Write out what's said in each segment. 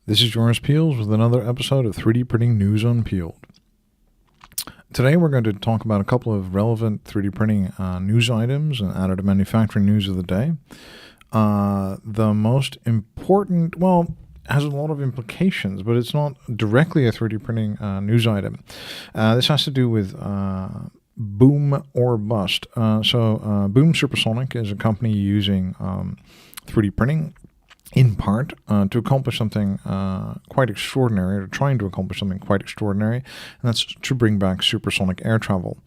This is Unpeeled with another episode of 3D Printing News Unpeeled. Today we're going to talk about a couple of relevant 3D printing news items and additive manufacturing news of the day. The most important, well, has a lot of implications, but it's not directly a 3D printing news item. This has to do with boom or bust. Boom Supersonic is a company using 3D printing in part to accomplish something quite extraordinary, or trying to accomplish something quite extraordinary, and that's to bring back supersonic air travel.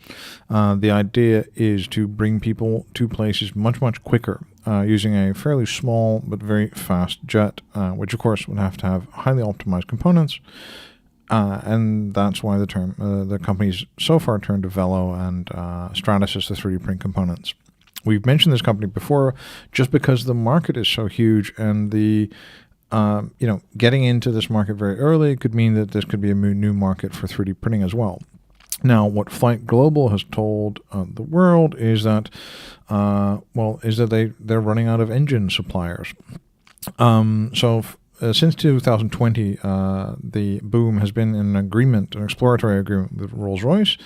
The idea is to bring people to places much, much quicker using a fairly small but very fast jet, which of course would have to have highly optimized components, and that's why the companies so far turned to Velo and Stratasys to 3D print components. We've mentioned this company before just because the market is so huge, and getting into this market very early could mean that this could be a new market for 3D printing as well. Now, what Flight Global has told the world is that, they're running out of engine suppliers. Since 2020, the Boom has been in an exploratory agreement with Rolls Royce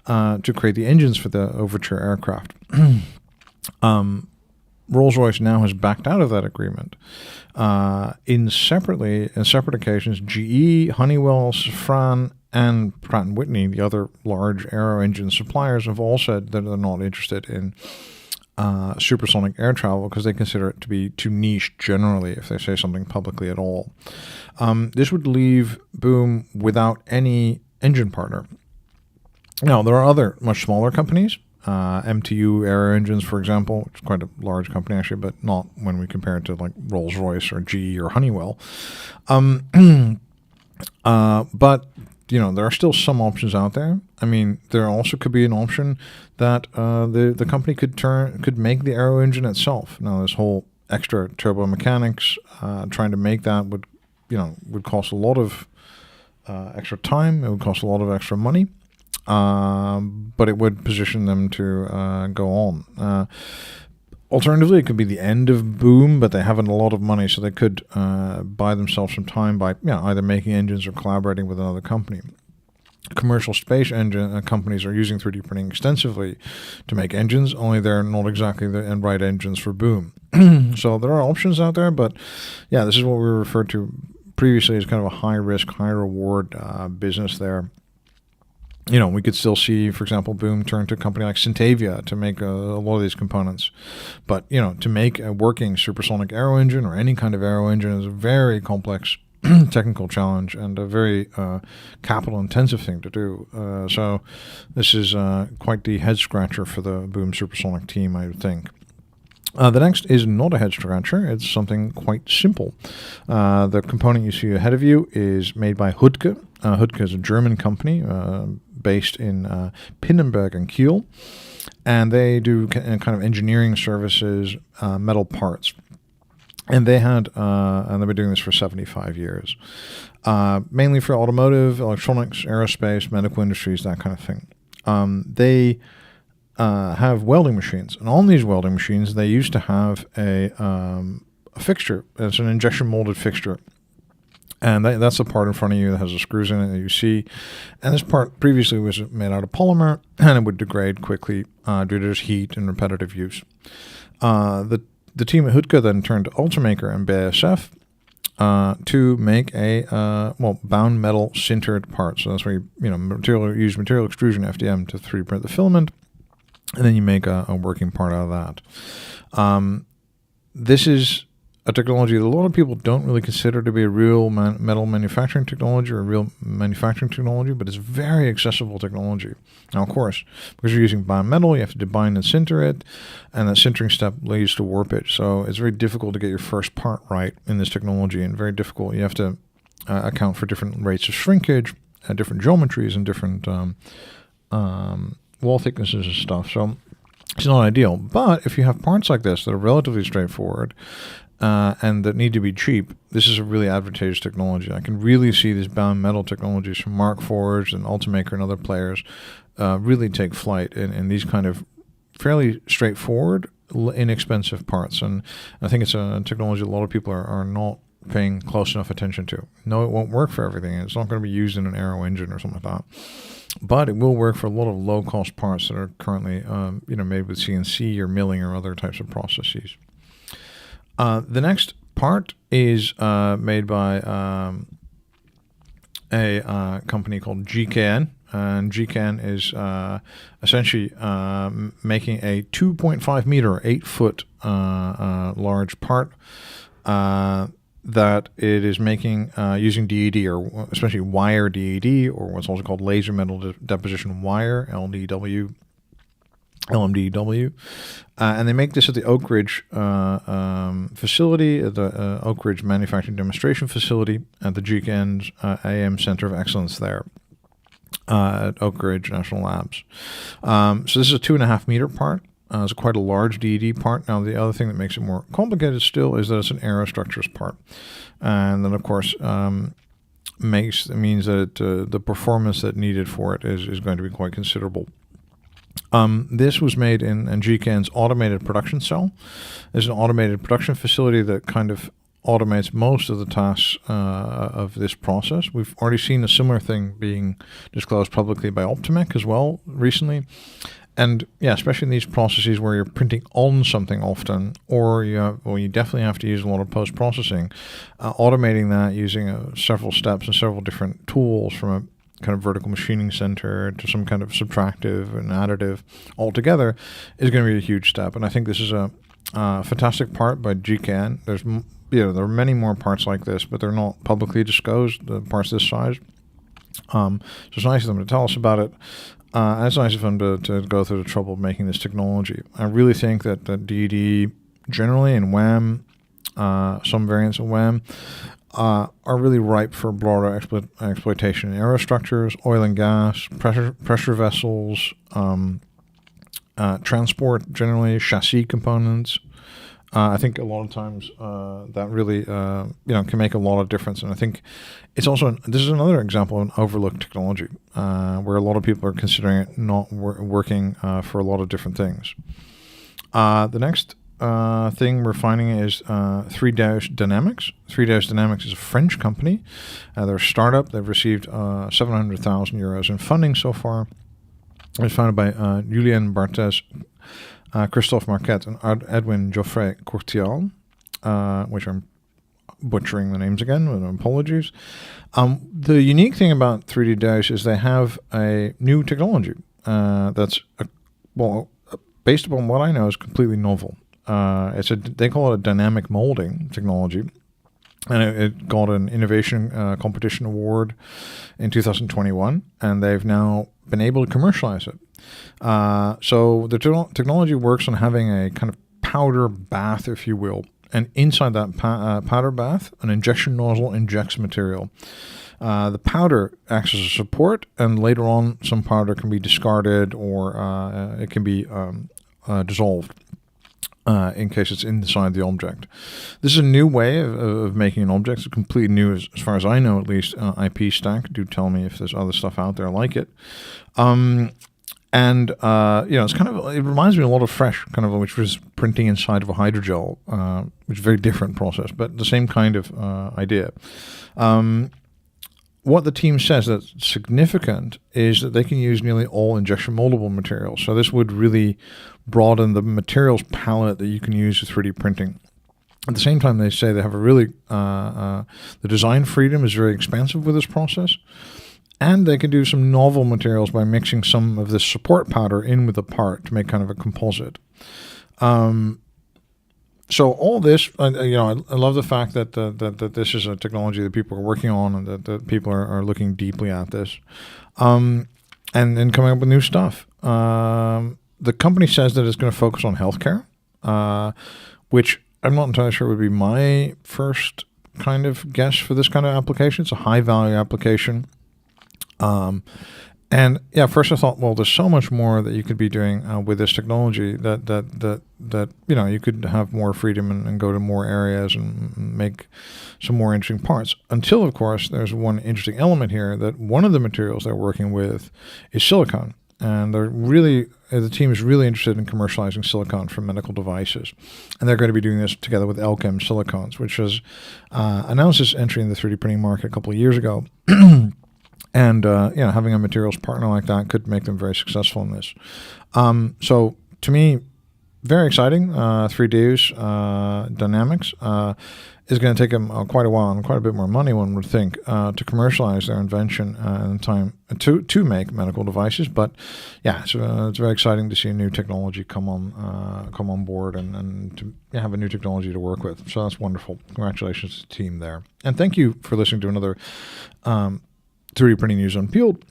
to create the engines for the Overture aircraft. Rolls-Royce now has backed out of that agreement. In separate occasions, GE, Honeywell, Safran, and Pratt & Whitney, the other large aero engine suppliers, have all said that they're not interested in supersonic air travel because they consider it to be too niche generally, if they say something publicly at all. This would leave Boom without any engine partner. Now, there are other much smaller companies. MTU Aero Engines, for example, which is quite a large company actually, but not when we compare it to like Rolls-Royce or GE or Honeywell. But there are still some options out there. I mean, there also could be an option that the company could make the aero engine itself. Now, this whole extra turbo mechanics, trying to make that would cost a lot of extra time. It would cost a lot of extra money. But it would position them to go on. Alternatively, it could be the end of Boom, but they haven't a lot of money, so they could buy themselves some time by either making engines or collaborating with another company. Commercial space engine companies are using 3D printing extensively to make engines, only they're not exactly the right engines for Boom. So there are options out there, but this is what we referred to previously as kind of a high-risk, high-reward business there. We could still see, for example, Boom turn to a company like Sintavia to make a lot of these components. But, to make a working supersonic aero engine or any kind of aero engine is a very complex technical challenge and a very capital-intensive thing to do. So this is quite the head-scratcher for the Boom Supersonic team, I would think. The next is not a head-scratcher. It's something quite simple. The component you see ahead of you is made by Hüttge. Hüttge is a German company based in Pinneberg and Kiel, and they do kind of engineering services, metal parts. And they've been doing this for 75 years, mainly for automotive, electronics, aerospace, medical industries, that kind of thing. They have welding machines, and on these welding machines, they used to have a fixture. It's an injection molded fixture. And that's the part in front of you that has the screws in it that you see. And this part previously was made out of polymer, and it would degrade quickly due to just heat and repetitive use. The team at Hüttge then turned to Ultimaker and BASF to make a bound metal sintered part. So that's where you use material extrusion, FDM, to 3D print the filament, and then you make a working part out of that. This is a technology that a lot of people don't really consider to be a real metal manufacturing technology or a real manufacturing technology, but it's very accessible technology. Now, of course, because you're using bound metal, you have to debind and sinter it, and that sintering step leads to warpage. So it's very difficult to get your first part right in this technology, and very difficult. You have to account for different rates of shrinkage, different geometries, and different wall thicknesses and stuff. So it's not ideal. But if you have parts like this that are relatively straightforward, and that need to be cheap, this is a really advantageous technology. I can really see these bound metal technologies from Markforged and Ultimaker and other players really take flight in these kind of fairly straightforward, inexpensive parts. And I think it's a technology a lot of people are not paying close enough attention to. No, it won't work for everything. It's not going to be used in an aero engine or something like that. But it will work for a lot of low-cost parts that are currently made with CNC or milling or other types of processes. The next part is made by a company called GKN. And GKN is essentially making a 2.5 meter, 8 foot large part that it is making using DED, or especially wire DED, or what's also called laser metal deposition wire, LMDW. And they make this at the Oak Ridge facility, at the Oak Ridge Manufacturing Demonstration Facility at the GKN's AM Center of Excellence there at Oak Ridge National Labs. So this is a 2.5 meter part. It's quite a large DED part. Now, the other thing that makes it more complicated still is that it's an aerostructures part. And then, of course, means that the performance that needed for it is going to be quite considerable. This was made in GKN's automated production cell. There's an automated production facility that kind of automates most of the tasks of this process. We've already seen a similar thing being disclosed publicly by Optimec as well recently. And yeah, especially in these processes where you're printing on something often, or you definitely have to use a lot of post-processing, automating that using several steps and several different tools, from a kind of vertical machining center to some kind of subtractive and additive altogether, is going to be a huge step. And I think this is a fantastic part by GKN. There are many more parts like this, but they're not publicly disclosed, the parts this size. So it's nice of them to tell us about it. And it's nice of them to go through the trouble of making this technology. I really think that DED generally, and WAM, some variants of WAM, are really ripe for broader exploitation in aerostructures, oil and gas, pressure vessels, transport generally, chassis components. I think a lot of times that really can make a lot of difference. And I think it's also this is another example of an overlooked technology where a lot of people are considering it not working for a lot of different things. The next thing we're finding is 3-Dash Dynamics. 3-Dash Dynamics is a French company. They're a startup. They've received 700,000 euros in funding so far. It was founded by Julien Barthez, Christophe Marquette, and Edwin Geoffrey Courtial, which I'm butchering the names again, with apologies. The unique thing about 3D Dash is they have a new technology that's, based upon what I know, is completely novel. They call it a dynamic molding technology, and it got an innovation competition award in 2021, and they've now been able to commercialize it. So the technology works on having a kind of powder bath, if you will, and inside that powder bath, an injection nozzle injects material. The powder acts as a support, and later on, some powder can be discarded, or it can be dissolved in case it's inside the object. This is a new way of making an object. It's completely new, as far as I know, at least. IP stack. Do tell me if there's other stuff out there like it. It's kind of, it reminds me a lot of Fresh, kind of, which was printing inside of a hydrogel, which is a very different process, but the same kind of idea. What the team says that's significant is that they can use nearly all injection moldable materials. So this would really broaden the materials palette that you can use with 3D printing. At the same time, they say they have a really, the design freedom is very expansive with this process. And they can do some novel materials by mixing some of this support powder in with the part to make kind of a composite. So all this, I love the fact that that this is a technology that people are working on, and that people are looking deeply at this, and then coming up with new stuff. The company says that it's going to focus on healthcare, which I'm not entirely sure would be my first kind of guess for this kind of application. It's a high value application. First I thought, well, there's so much more that you could be doing with this technology that you could have more freedom and go to more areas and make some more interesting parts. Until, of course, there's one interesting element here, that one of the materials they're working with is silicone. and the team is really interested in commercializing silicon for medical devices, and they're going to be doing this together with Elchem Silicones, which was announced its entry in the 3D printing market a couple of years ago. And having a materials partner like that could make them very successful in this. So to me, very exciting. 3D's Dynamics is going to take them quite a while and quite a bit more money, one would think, to commercialize their invention in time to make medical devices. But yeah, so it's very exciting to see a new technology come on board and to have a new technology to work with. So that's wonderful. Congratulations to the team there, and thank you for listening to another 3D printing news unpeeled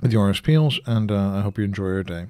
with yours Peels. And I hope you enjoy your day.